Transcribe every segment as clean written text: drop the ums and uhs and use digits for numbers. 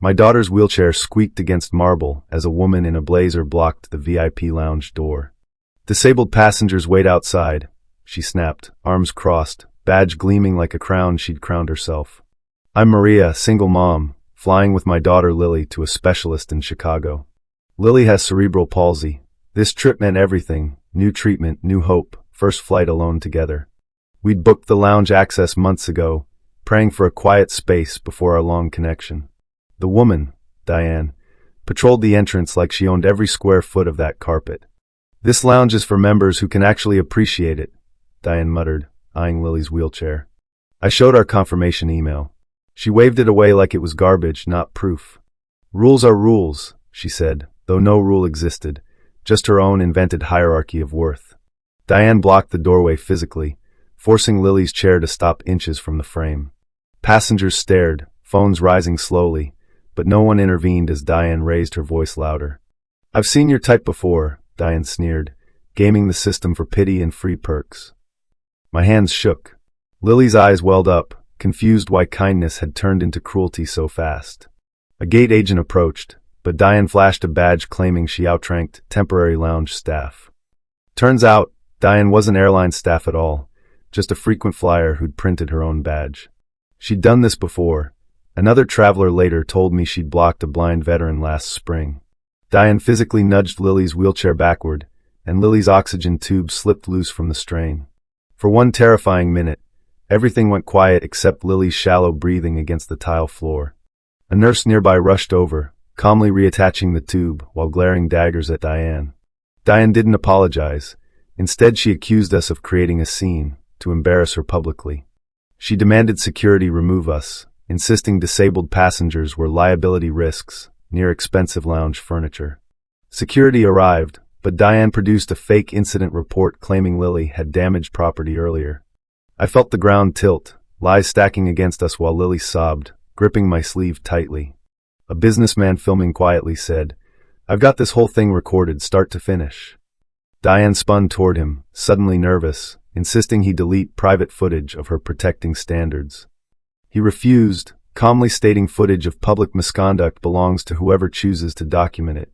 My daughter's wheelchair squeaked against marble as a woman in a blazer blocked the VIP lounge door. "Disabled passengers wait outside," she snapped, arms crossed, badge gleaming like a crown she'd crowned herself. "I'm Maria, single mom, flying with my daughter Lily to a specialist in Chicago. Lily has cerebral palsy. This trip meant everything: new treatment, new hope, first flight alone together. We'd booked the lounge access months ago, praying for a quiet space before our long connection. The woman, Diane, patrolled the entrance like she owned every square foot of that carpet. "This lounge is for members who can actually appreciate it," Diane muttered, eyeing Lily's wheelchair. I showed our confirmation email. She waved it away like it was garbage, not proof. "Rules are rules," she said, though no rule existed, just her own invented hierarchy of worth. Diane blocked the doorway physically, forcing Lily's chair to stop inches from the frame. Passengers stared, phones rising slowly, but no one intervened as Diane raised her voice louder. "I've seen your type before," Diane sneered, gaming the system for pity and free perks. My hands shook. Lily's eyes welled up, confused why kindness had turned into cruelty so fast. A gate agent approached, but Diane flashed a badge claiming she outranked temporary lounge staff. Turns out, Diane wasn't airline staff at all, just a frequent flyer who'd printed her own badge. She'd done this before. Another traveler later told me she'd blocked a blind veteran last spring. Diane physically nudged Lily's wheelchair backward, and Lily's oxygen tube slipped loose from the strain. For one terrifying minute, everything went quiet except Lily's shallow breathing against the tile floor. A nurse nearby rushed over, calmly reattaching the tube while glaring daggers at Diane. Diane didn't apologize. Instead, she accused us of creating a scene to embarrass her publicly. She demanded security remove us, insisting disabled passengers were liability risks near expensive lounge furniture. Security arrived, but Diane produced a fake incident report claiming Lily had damaged property earlier. I felt the ground tilt, lies stacking against us while Lily sobbed, gripping my sleeve tightly. A businessman filming quietly said, "I've got this whole thing recorded start to finish." Diane spun toward him, suddenly nervous, insisting he delete private footage of her protecting standards. He refused, calmly stating footage of public misconduct belongs to whoever chooses to document it.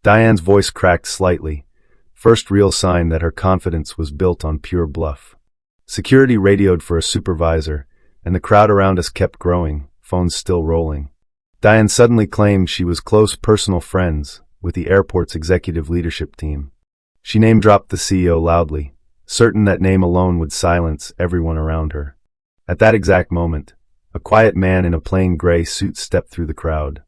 Diane's voice cracked slightly, first real sign that her confidence was built on pure bluff. Security radioed for a supervisor, and the crowd around us kept growing, phones still rolling. Diane suddenly claimed she was close personal friends with the airport's executive leadership team. She name-dropped the CEO loudly, certain that name alone would silence everyone around her. At that exact moment, a quiet man in a plain gray suit stepped through the crowd.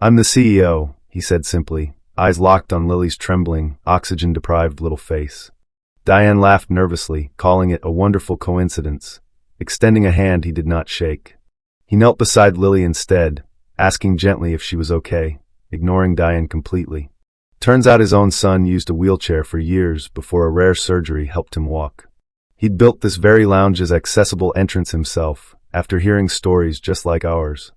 "I'm the CEO," he said simply, eyes locked on Lily's trembling, oxygen-deprived little face. Diane laughed nervously, calling it a wonderful coincidence, extending a hand he did not shake. He knelt beside Lily instead, asking gently if she was okay, ignoring Diane completely. Turns out his own son used a wheelchair for years before a rare surgery helped him walk. He'd built this very lounge's accessible entrance himself, after hearing stories just like ours.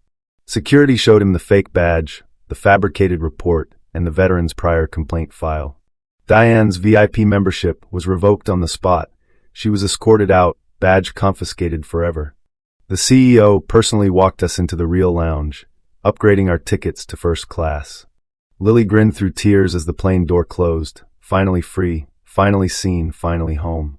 Security showed him the fake badge, the fabricated report, and the veteran's prior complaint file. Diane's VIP membership was revoked on the spot. She was escorted out, badge confiscated forever. The CEO personally walked us into the real lounge, upgrading our tickets to first class. Lily grinned through tears as the plane door closed, finally free, finally seen, finally home.